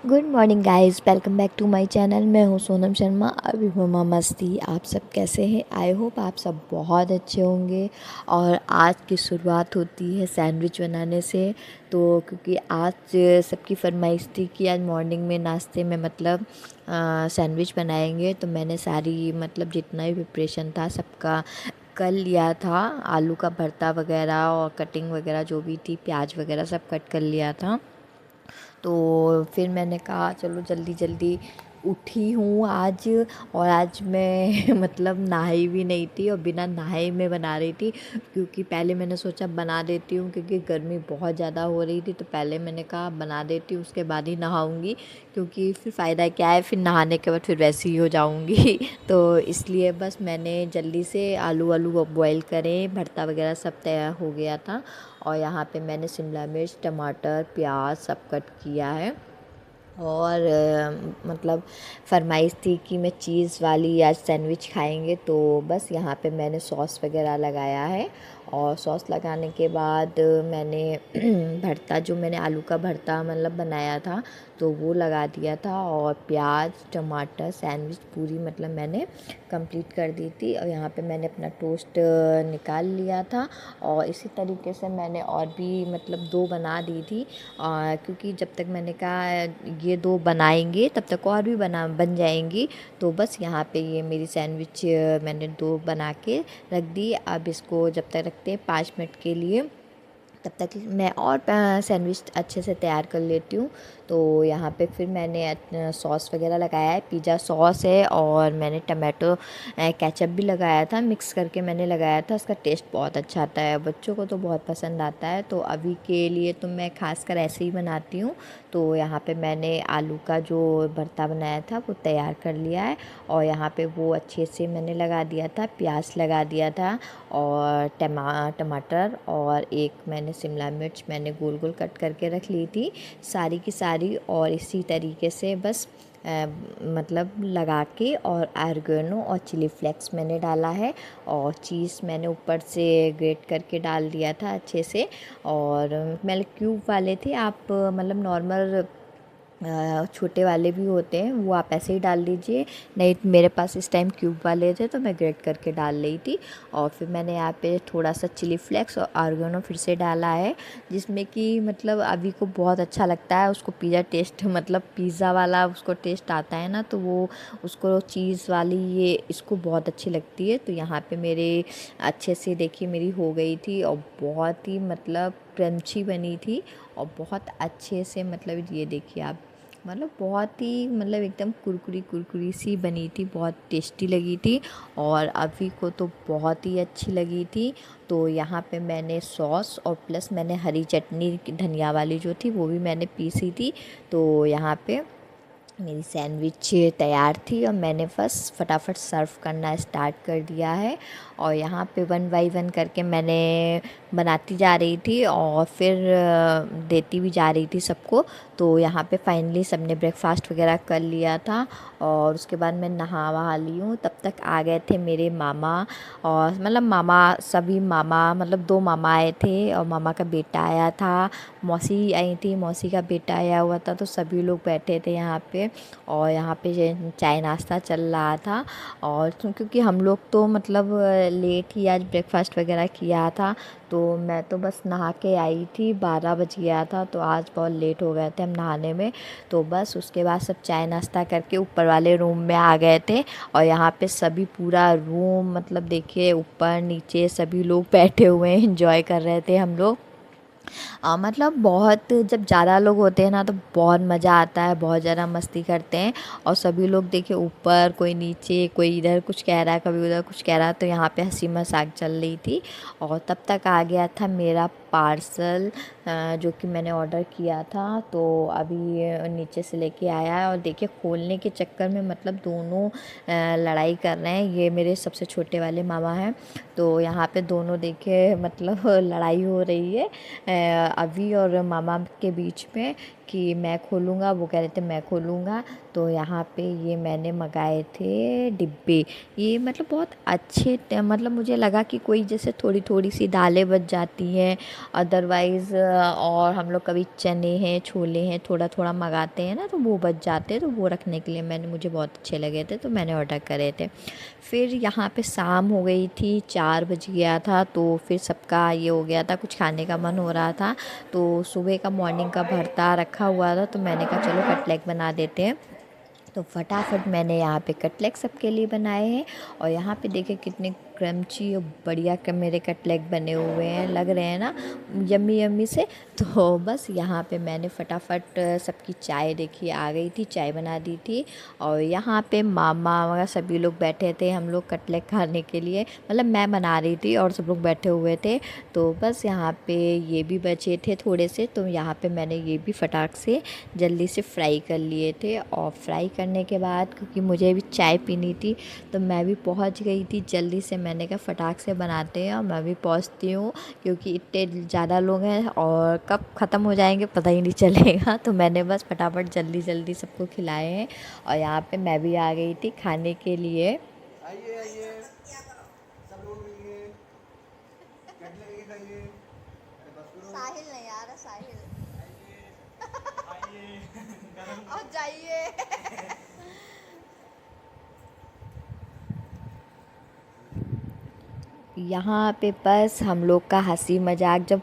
Good morning guys, welcome back to my channel. मैं हूँ सोनम शर्मा। अभी हुमा मस्ती। आप सब कैसे हैं? आई होप आप सब बहुत अच्छे होंगे। और आज की शुरुआत होती है सैंडविच बनाने से। तो क्योंकि आज सबकी फरमाइश थी कि आज मॉर्निंग में नाश्ते में मतलब सैंडविच बनाएंगे, तो मैंने सारी मतलब जितना भी प्रिपरेशन था सबका कर लिया था। आलू का भरता वगैरह और कटिंग वगैरह जो भी थी, प्याज वगैरह सब कट कर लिया था। तो फिर मैंने कहा चलो जल्दी जल्दी उठी हूँ आज। और आज मैं मतलब नहाई भी नहीं थी और बिना नहाए मैं बना रही थी, क्योंकि पहले मैंने सोचा बना देती हूँ क्योंकि गर्मी बहुत ज़्यादा हो रही थी। तो पहले मैंने कहा बना देती हूँ, उसके बाद ही नहाऊँगी, क्योंकि फिर फ़ायदा क्या है, फिर नहाने के बाद फिर वैसे ही हो जाऊँगी। तो इसलिए बस मैंने जल्दी से आलू आलू बॉईल करें, भरता वगैरह सब तैयार हो गया था। और यहाँ पे मैंने शिमला मिर्च, टमाटर, प्याज सब कट किया है। और मतलब फरमाइश थी कि मैं चीज़ वाली आज सैंडविच खाएंगे, तो बस यहाँ पे मैंने सॉस वगैरह लगाया है। और सॉस लगाने के बाद मैंने भरता, जो मैंने आलू का भरता मतलब बनाया था, तो वो लगा दिया था। और प्याज, टमाटर, सैंडविच पूरी मतलब मैंने कंप्लीट कर दी थी। और यहाँ पे मैंने अपना टोस्ट निकाल लिया था। और इसी तरीके से मैंने और भी मतलब 2 बना दी थी, क्योंकि जब तक मैंने कहा ये 2 बनाएंगे तब तक और भी बन जाएंगी। तो बस यहाँ पे ये मेरी सैंडविच मैंने 2 बना के रख दी। अब इसको जब तक रखते हैं 5 मिनट के लिए, तब तक मैं और सैंडविच अच्छे से तैयार कर लेती हूँ। तो यहाँ पे फिर मैंने सॉस वगैरह लगाया है, पिज़्ज़ा सॉस है, और मैंने टमाटो केचप भी लगाया था, मिक्स करके मैंने लगाया था। उसका टेस्ट बहुत अच्छा आता है, बच्चों को तो बहुत पसंद आता है। तो अभी के लिए तो मैं खासकर ऐसे ही बनाती हूँ। तो यहाँ पे मैंने आलू का जो भरता बनाया था वो तैयार कर लिया है। और यहाँ पे वो अच्छे से मैंने लगा दिया था, प्याज लगा दिया था, और टमाटर, और एक मैंने शिमला मिर्च मैंने गोल गोल कट करके रख ली थी सारी की सारी। और इसी तरीके से बस मतलब लगा के, और ऑरिगेनो और चिली फ्लेक्स मैंने डाला है, और चीज़ मैंने ऊपर से ग्रेट करके डाल दिया था अच्छे से। और मैंने क्यूब वाले थे, आप मतलब नॉर्मल छोटे वाले भी होते हैं, वो आप ऐसे ही डाल दीजिए। नहीं तो मेरे पास इस टाइम क्यूब वाले थे तो मैं ग्रेट करके डाल रही थी। और फिर मैंने यहाँ पे थोड़ा सा चिली फ्लेक्स और ऑरिगेनो फिर से डाला है, जिसमें कि मतलब अभी को बहुत अच्छा लगता है उसको पिज़्ज़ा टेस्ट, मतलब पिज़्ज़ा वाला उसको टेस्ट आता है ना, तो वो उसको चीज़ वाली ये इसको बहुत अच्छी लगती है। तो यहाँ पे मेरे अच्छे से देखिए मेरी हो गई थी, और बहुत ही मतलब क्रंची बनी थी, और बहुत अच्छे से मतलब ये देखिए आप, मतलब बहुत ही मतलब एकदम कुरकुरी कुरकुरी सी बनी थी, बहुत टेस्टी लगी थी। और अभी को तो बहुत ही अच्छी लगी थी। तो यहाँ पे मैंने सॉस और प्लस मैंने हरी चटनी धनिया वाली जो थी वो भी मैंने पीसी थी। तो यहाँ पे मेरी सैंडविच तैयार थी, और मैंने बस फटाफट सर्व करना स्टार्ट कर दिया है। और यहाँ पे 1 बाय 1 करके मैंने बनाती जा रही थी, और फिर देती भी जा रही थी सबको। तो यहाँ पे फाइनली सबने ब्रेकफास्ट वगैरह कर लिया था, और उसके बाद मैं नहा वहा ली हूँ। तब तक आ गए थे मेरे मामा, और मतलब मामा सभी मामा मतलब 2 मामा आए थे, और मामा का बेटा आया था, मौसी आई थी, मौसी का बेटा आया हुआ था। तो सभी लोग बैठे थे यहाँ पे, और यहाँ पे चाय नाश्ता चल रहा था। और क्योंकि हम लोग तो मतलब लेट ही आज ब्रेकफास्ट वगैरह किया था, तो मैं तो बस नहा के आई थी, 12 बज गया था, तो आज बहुत लेट हो गए थे हम नहाने में। तो बस उसके बाद सब चाय नाश्ता करके ऊपर वाले रूम में आ गए थे। और यहाँ पे सभी पूरा रूम मतलब देखिए ऊपर नीचे सभी लोग बैठे हुए हैं, एंजॉय कर रहे थे हम लोग। मतलब बहुत जब ज़्यादा लोग होते हैं ना तो बहुत मज़ा आता है, बहुत ज़्यादा मस्ती करते हैं। और सभी लोग देखिए ऊपर, कोई नीचे, कोई इधर कुछ कह रहा है, कभी उधर कुछ कह रहा है। तो यहाँ पे हंसी मजाक चल रही थी। और तब तक आ गया था मेरा पार्सल, जो कि मैंने ऑर्डर किया था। तो अभी ये नीचे से लेके आया है, और देखिए खोलने के चक्कर में मतलब दोनों लड़ाई कर रहे हैं। ये मेरे सबसे छोटे वाले मामा हैं, तो यहाँ पे दोनों देखिए मतलब लड़ाई हो रही है अभी और मामा के बीच में, कि मैं खोलूँगा, वो कह रहे थे मैं खोलूँगा। तो यहाँ पे ये मैंने मंगाए थे डिब्बे। ये मतलब बहुत अच्छे मतलब मुझे लगा कि कोई जैसे थोड़ी थोड़ी सी दालें बच जाती हैं अदरवाइज़, और हम लोग कभी चने हैं छोले हैं थोड़ा थोड़ा मंगाते हैं ना, तो वो बच जाते हैं, तो वो रखने के लिए मुझे बहुत अच्छे लगे थे, तो मैंने ऑर्डर करे थे। फिर यहाँ पे शाम हो गई थी, 4 बज गया था, तो फिर सबका ये हो गया था, कुछ खाने का मन हो रहा था। तो सुबह का मॉर्निंग का भरता रखा हुआ था, तो मैंने कहा चलो कटलेट बना देते हैं। तो फटाफट मैंने यहाँ पे कटलेट सबके लिए बनाए हैं। और यहाँ पे देखिए कितने क्रंची और बढ़िया मेरे कटलेट बने हुए हैं, लग रहे हैं ना यम्मी यम्मी से। तो बस यहाँ पे मैंने फटाफट सबकी चाय देखी आ गई थी, चाय बना दी थी। और यहाँ पे मामा वगैरह सभी लोग बैठे थे, हम लोग कटलेट खाने के लिए, मतलब मैं बना रही थी और सब लोग बैठे हुए थे। तो बस यहाँ पे ये भी बचे थे थोड़े से, तो यहाँ पे मैंने ये भी फटाक से जल्दी से फ्राई कर लिए थे। और फ्राई करने के बाद क्योंकि मुझे भी चाय पीनी थी, तो मैं भी पहुंच गई थी जल्दी से। मैंने कहा फटाक से बनाते हैं और मैं भी पहुंचती हूँ, क्योंकि इतने ज़्यादा लोग हैं और कब ख़त्म हो जाएंगे पता ही नहीं चलेगा। तो मैंने बस फटाफट जल्दी जल्दी सबको खिलाए हैं। और यहाँ पे मैं भी आ गई थी खाने के लिए। आइए आइए सब लोग मिलिए, कटलेट खाइए। अरे बस करो। साहिल नहीं आ रहा, साहिल आइए गरम और जाइए। यहाँ पे बस हम लोग का हंसी मजाक जब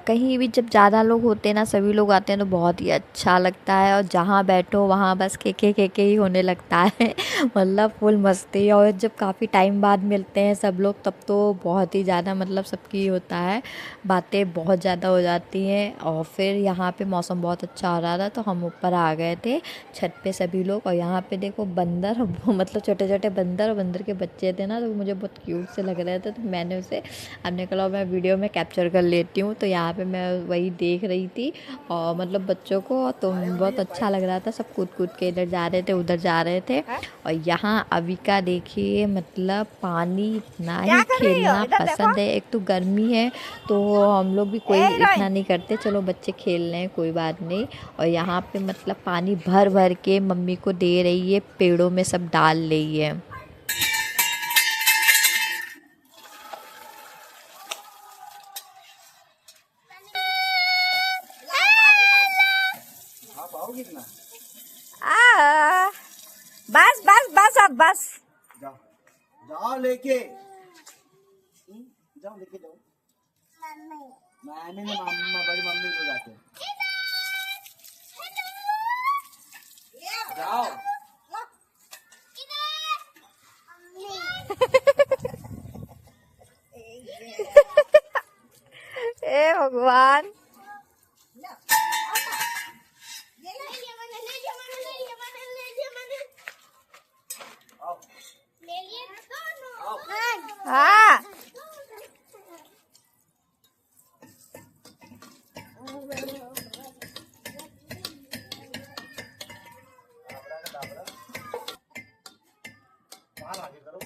कहीं भी जब ज़्यादा लोग होते हैं ना, सभी लोग आते हैं, तो बहुत ही अच्छा लगता है। और जहाँ बैठो वहाँ बस के ही होने लगता है। मतलब फुल मस्ती। और जब काफ़ी टाइम बाद मिलते हैं सब लोग, तब तो बहुत ही ज़्यादा मतलब सबकी होता है, बातें बहुत ज़्यादा हो जाती हैं। और फिर यहाँ पे मौसम बहुत अच्छा हो रहा था, तो हम ऊपर आ गए थे छत पे सभी लोग। और यहाँ पे देखो बंदर मतलब छोटे छोटे बंदर और बंदर के बच्चे थे ना, तो मुझे बहुत क्यूट से लग रहे थे, तो मैंने उसे हमने कहा मैं वीडियो में कैप्चर कर लेती हूँ। तो यहाँ पे मैं वही देख रही थी और मतलब बच्चों को, तो बहुत अच्छा लग रहा था। सब कूद कूद के इधर जा रहे थे उधर जा रहे थे। और यहाँ अविका देखिए, मतलब पानी इतना ही खेलना पसंद है। एक तो गर्मी है, तो हम लोग भी कोई इतना नहीं करते, चलो बच्चे खेल रहे हैं कोई बात नहीं। और यहाँ पे मतलब पानी भर भर के मम्मी को दे रही है, पेड़ों में सब डाल रही है। आप आओगे कितना? आ, बस बस बस अब बस। जाओ जाओ लेके जाओ लेके जाओ। मैंने ना मम्मा बड़ी मम्मी को जाके जाओ। ए भगवान। आओ आओ। हाँ बाहर आके करो।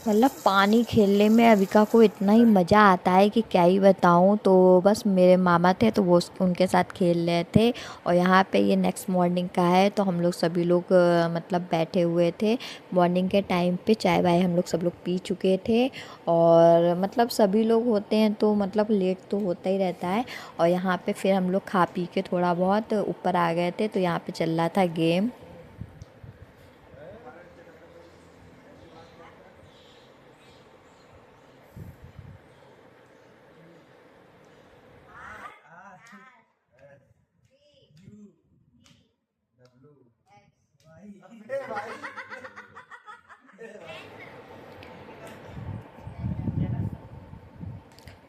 मतलब पानी खेलने में अविका को इतना ही मज़ा आता है कि क्या ही बताऊँ। तो बस मेरे मामा थे, तो वो उनके साथ खेल रहे थे। और यहाँ पे ये नेक्स्ट मॉर्निंग का है, तो हम लोग सभी लोग मतलब बैठे हुए थे मॉर्निंग के टाइम पे। चाय वाय हम लोग सब लोग पी चुके थे। और मतलब सभी लोग होते हैं तो मतलब लेट तो होता ही रहता है। और यहाँ पे फिर हम लोग खा पी के थोड़ा बहुत ऊपर आ गए थे, तो यहाँ पे चल रहा था गेम।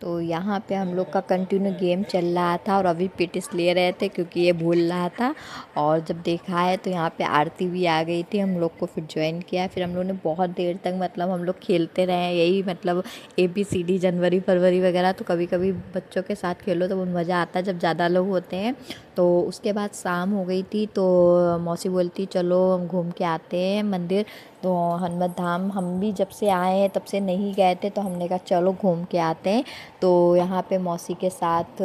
तो यहाँ पे हम लोग का कंटिन्यू गेम चल रहा था, और अभी पिटिस ले रहे थे क्योंकि ये भूल रहा था। और जब देखा है तो यहाँ पे आरती भी आ गई थी, हम लोग को फिर ज्वाइन किया। फिर हम लोग ने बहुत देर तक मतलब हम लोग खेलते रहे, यही मतलब ABCD जनवरी फरवरी वगैरह। तो कभी कभी बच्चों के साथ खेलो तो बहुत मज़ा आता है जब ज़्यादा लोग होते हैं। तो उसके बाद शाम हो गई थी तो मौसी बोलती चलो हम घूम के आते हैं मंदिर। तो हनुमत धाम हम भी जब से आए हैं तब से नहीं गए थे, तो हमने कहा चलो घूम के आते हैं। तो यहाँ पे मौसी के साथ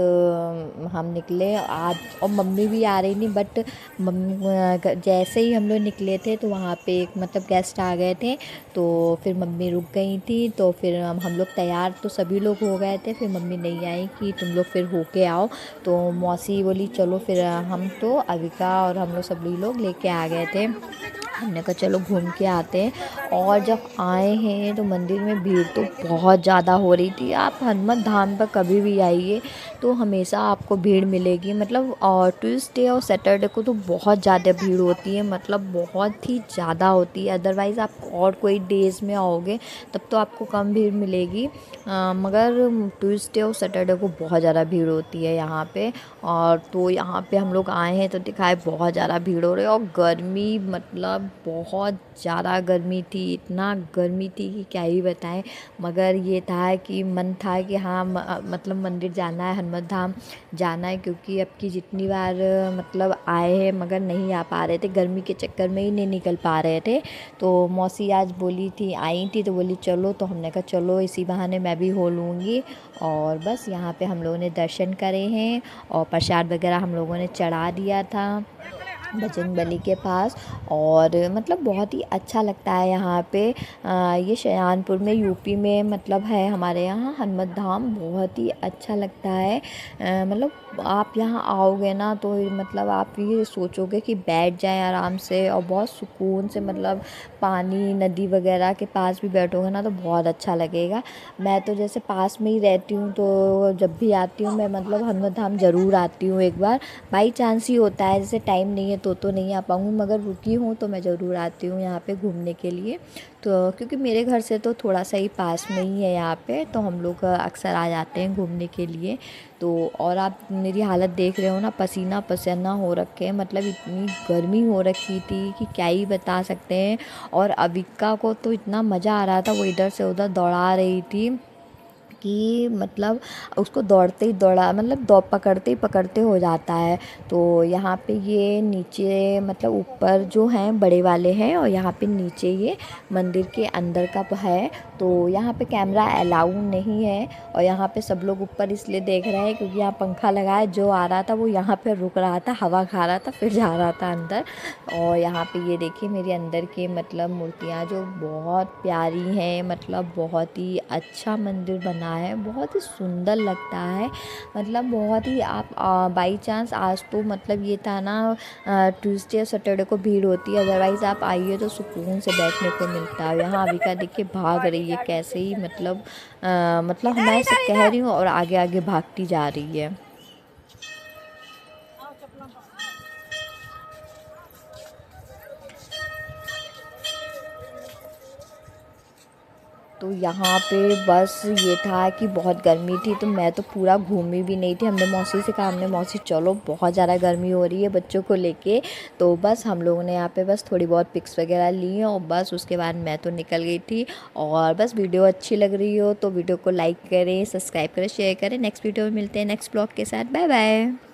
हम निकले आज, और मम्मी भी आ रही थी, बट जैसे ही हम लोग निकले थे तो वहाँ पे एक मतलब गेस्ट आ गए थे, तो फिर मम्मी रुक गई थी। तो फिर हम लोग तैयार तो सभी लोग हो गए थे, फिर मम्मी नहीं आई कि तुम लोग फिर होके आओ। तो मौसी बोली चलो फिर, हम तो अविका और हम लोग सभी लोग लेके आ गए थे। हमने कहा चलो घूम के आते हैं। और जब आए हैं तो मंदिर में भीड़ तो बहुत ज़्यादा हो रही थी। आप हनुमत धाम पर कभी भी आइए तो हमेशा आपको भीड़ मिलेगी, मतलब और ट्यूसडे और सैटरडे को तो बहुत ज़्यादा भीड़ होती है, मतलब बहुत ही ज़्यादा होती है। अदरवाइज़ आप और कोई डेज़ में आओगे तब तो आपको कम भीड़ मिलेगी, मगर ट्यूसडे और सैटरडे को बहुत ज़्यादा भीड़ होती है यहाँ पे। और तो यहाँ पे हम लोग आए हैं तो दिखाए बहुत ज़्यादा भीड़ हो रही है, और गर्मी मतलब बहुत ज़्यादा गर्मी थी, इतना गर्मी थी कि क्या ही बताएं। मगर ये था कि मन था कि हाँ मतलब मंदिर जाना है, हनुमत धाम जाना है, क्योंकि अब की जितनी बार मतलब आए हैं मगर नहीं आ पा रहे थे, गर्मी के चक्कर में ही नहीं निकल पा रहे थे। तो मौसी आज बोली थी, आई थी तो बोली चलो, तो हमने कहा चलो इसी बहाने मैं भी हो लूँगी। और बस यहाँ पे हम लोगों ने दर्शन करे हैं और प्रसाद वगैरह हम लोगों ने चढ़ा दिया था बजरंगबली के पास। और मतलब बहुत ही अच्छा लगता है यहाँ पे। ये शहजानपुर में यूपी में मतलब है हमारे यहाँ हनुमत धाम, बहुत ही अच्छा लगता है। मतलब आप यहाँ आओगे ना तो मतलब आप ये सोचोगे कि बैठ जाएं आराम से, और बहुत सुकून से, मतलब पानी नदी वगैरह के पास भी बैठोगे ना तो बहुत अच्छा लगेगा। मैं तो जैसे पास में ही रहती हूँ तो जब भी आती हूँ मैं मतलब हनुमत धाम ज़रूर आती हूँ एक बार। बाई चांस ही होता है, जैसे टाइम नहीं है तो नहीं आ पाऊँगी, मगर रुकी हूँ तो मैं ज़रूर आती हूँ यहाँ पे घूमने के लिए। तो क्योंकि मेरे घर से तो थोड़ा सा ही पास में ही है यहाँ पे, तो हम लोग अक्सर आ जाते हैं घूमने के लिए। तो और आप मेरी हालत देख रहे हो ना, पसीना पसीना हो रखे हैं, मतलब इतनी गर्मी हो रखी थी कि क्या ही बता सकते हैं। और अविका को तो इतना मज़ा आ रहा था, वो इधर से उधर दौड़ा रही थी कि मतलब उसको दौड़ते ही दौड़ा, मतलब पकड़ते ही पकड़ते हो जाता है। तो यहाँ पे ये नीचे मतलब ऊपर जो हैं बड़े वाले हैं, और यहाँ पे नीचे ये मंदिर के अंदर का है। तो यहाँ पे कैमरा अलाउ नहीं है, और यहाँ पे सब लोग ऊपर इसलिए देख रहे हैं क्योंकि यहाँ पंखा लगा है, जो आ रहा था वो यहाँ पे रुक रहा था, हवा खा रहा था, फिर जा रहा था अंदर। और यहाँ पे ये देखिए मेरे अंदर के मतलब मूर्तियाँ जो बहुत प्यारी हैं, मतलब बहुत ही अच्छा मंदिर बना है, बहुत ही सुंदर लगता है। मतलब बहुत ही आप बाई चांस आज तो मतलब ये था ना ट्यूसडे और सैटरडे को भीड़ होती है, अदरवाइज़ आप आइए तो सुकून से बैठने को मिलता है। यहाँ अविका देखिए भाग रही है कैसे ही, मतलब मैं सब कह रही हूँ और आगे आगे भागती जा रही है। तो यहाँ पे बस ये था कि बहुत गर्मी थी, तो मैं तो पूरा घूमी भी नहीं थी। हमने मौसी से कहा, हमने मौसी चलो बहुत ज़्यादा गर्मी हो रही है बच्चों को लेके। तो बस हम लोगों ने यहाँ पे बस थोड़ी बहुत पिक्स वगैरह ली हैं, और बस उसके बाद मैं तो निकल गई थी। और बस वीडियो अच्छी लग रही हो तो वीडियो को लाइक करें, सब्सक्राइब करें, शेयर करें। नेक्स्ट वीडियो में मिलते हैं नेक्स्ट ब्लॉग के साथ। Bye bye.